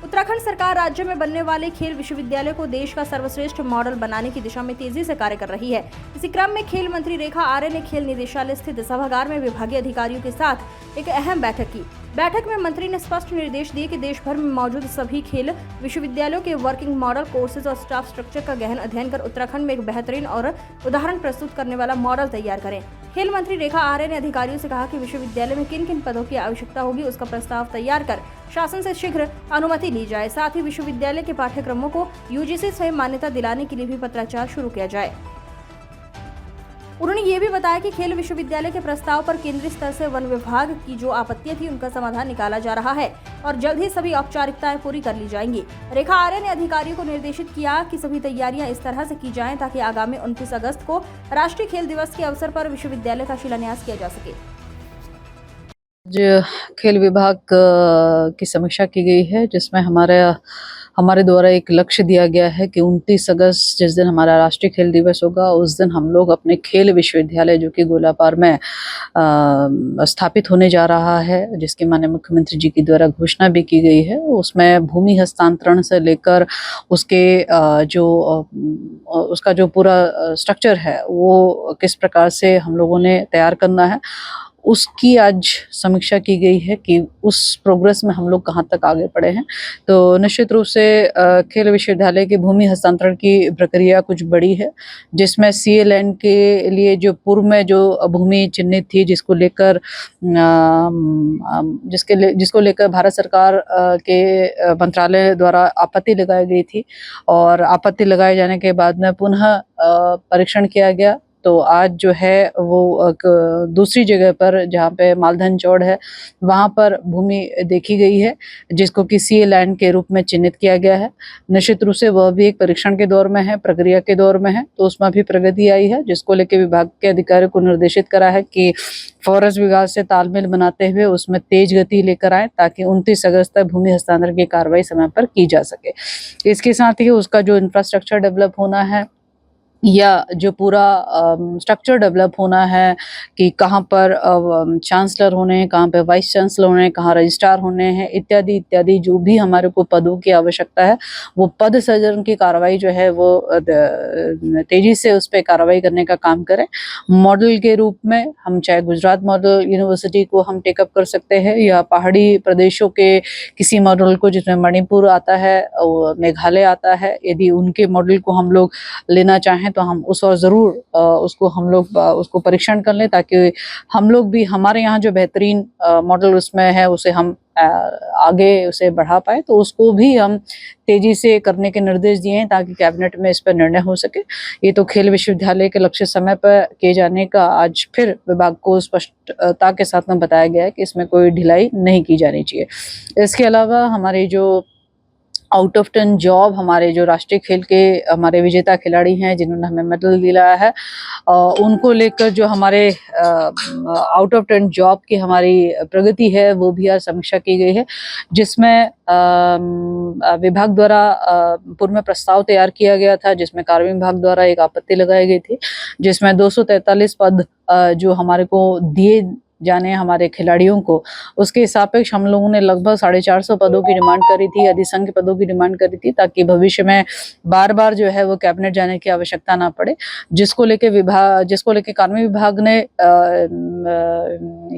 उत्तराखंड सरकार राज्य में बनने वाले खेल विश्वविद्यालय को देश का सर्वश्रेष्ठ मॉडल बनाने की दिशा में तेजी से कार्य कर रही है। इसी क्रम में खेल मंत्री रेखा आर्य ने खेल निदेशालय स्थित सभागार में विभागीय अधिकारियों के साथ एक अहम बैठक की। बैठक में मंत्री ने स्पष्ट निर्देश दिए कि देश भर में मौजूद सभी खेल विश्वविद्यालयों के वर्किंग मॉडल, कोर्सेज और स्टाफ स्ट्रक्चर का गहन अध्ययन कर उत्तराखंड में एक बेहतरीन और उदाहरण प्रस्तुत करने वाला मॉडल तैयार करें। खेल मंत्री रेखा आर्य ने अधिकारियों से कहा कि विश्वविद्यालय में किन किन पदों की आवश्यकता होगी उसका प्रस्ताव तैयार कर शासन से शीघ्र अनुमति ली जाए। साथ ही विश्वविद्यालय के पाठ्यक्रमों को यूजीसी से मान्यता दिलाने के लिए भी पत्राचार शुरू किया जाए। उन्होंने ये भी बताया कि खेल विश्वविद्यालय के प्रस्ताव पर केंद्रीय स्तर से वन विभाग की जो आपत्तियां थी उनका समाधान निकाला जा रहा है और जल्द ही सभी औपचारिकताएं पूरी कर ली जाएंगी। रेखा आर्य ने अधिकारियों को निर्देशित किया कि सभी तैयारियां इस तरह से की जाएं ताकि आगामी 29 अगस्त को राष्ट्रीय खेल दिवस के अवसर पर विश्वविद्यालय का शिलान्यास किया जा सके। आज खेल विभाग की समीक्षा की गई है, जिसमें हमारे द्वारा एक लक्ष्य दिया गया है कि 29 अगस्त जिस दिन हमारा राष्ट्रीय खेल दिवस होगा उस दिन हम लोग अपने खेल विश्वविद्यालय जो कि गोलापार में स्थापित होने जा रहा है, जिसकी माननीय मुख्यमंत्री जी के द्वारा घोषणा भी की गई है, उसमें भूमि हस्तांतरण से लेकर उसका जो पूरा स्ट्रक्चर है वो किस प्रकार से हम लोगों ने तैयार करना है उसकी आज समीक्षा की गई है कि उस प्रोग्रेस में हम लोग कहाँ तक आगे बढ़े हैं। तो निश्चित रूप से खेल विश्वविद्यालय की भूमि हस्तांतरण की प्रक्रिया कुछ बड़ी है, जिसमें CA लैंड के लिए जो पूर्व में जो भूमि चिन्हित थी जिसको लेकर भारत सरकार के मंत्रालय द्वारा आपत्ति लगाई गई थी और आपत्ति लगाए जाने के बाद में पुनः परीक्षण किया गया। तो आज जो है वो दूसरी जगह पर जहाँ पे मालधन चौड़ है वहाँ पर भूमि देखी गई है, जिसको कि CA लैंड के रूप में चिन्हित किया गया है। निश्चित रूप से वह भी एक परीक्षण के दौर में है, प्रक्रिया के दौर में है, तो उसमें भी प्रगति आई है, जिसको लेकर विभाग के अधिकारियों को निर्देशित करा है कि फॉरेस्ट विभाग से तालमेल बनाते हुए उसमें तेज गति लेकर आए ताकि 29 अगस्त तक भूमि हस्तांतरण की कार्रवाई समय पर की जा सके। इसके साथ ही उसका जो इंफ्रास्ट्रक्चर डेवलप होना है या जो पूरा स्ट्रक्चर डेवलप होना है कि कहाँ पर चांसलर होने हैं, कहाँ पे वाइस चांसलर होने हैं, कहाँ रजिस्ट्रार होने हैं, इत्यादि इत्यादि जो भी हमारे को पदों की आवश्यकता है वो पद सृजन की कार्रवाई जो है वो तेजी से उस पर कार्रवाई करने का काम करें। मॉडल के रूप में हम चाहे गुजरात मॉडल यूनिवर्सिटी को हम टेकअप कर सकते हैं या पहाड़ी प्रदेशों के किसी मॉडल को जिसमें मणिपुर आता है और मेघालय आता है, यदि उनके मॉडल को हम लोग लेना चाहें तो हम उस और ज़रूर उसको परीक्षण कर लें ताकि हम लोग भी हमारे यहाँ जो बेहतरीन मॉडल उसमें है उसे हम आगे उसे बढ़ा पाए। तो उसको भी हम तेजी से करने के निर्देश दिए हैं ताकि कैबिनेट में इस पर निर्णय हो सके। ये तो खेल विश्वविद्यालय के लक्ष्य समय पर किए जाने का आज फिर विभाग को स्पष्टता के साथ में बताया गया है कि इसमें कोई ढिलाई नहीं की जानी चाहिए। इसके अलावा हमारे जो आउट ऑफ 10 जॉब हमारे जो राष्ट्रीय खेल के हमारे विजेता खिलाड़ी हैं जिन्होंने हमें मेडल दिलाया है, उनको लेकर जो हमारे आउट ऑफ 10 जॉब की हमारी प्रगति है वो भी आज समीक्षा की गई है, जिसमें विभाग द्वारा पूर्व में प्रस्ताव तैयार किया गया था, जिसमें कार्मिक विभाग द्वारा एक आपत्ति लगाई गई थी, जिसमें 243 पद जो हमारे को दिए जाने हमारे खिलाड़ियों को, उसके सापेक्ष हम लोगों ने लगभग 450 पदों की डिमांड करी थी, अधिसंख्य पदों की डिमांड करी थी, ताकि भविष्य में बार बार जो है वो कैबिनेट जाने की आवश्यकता ना पड़े, जिसको लेके कार्मिक विभाग ने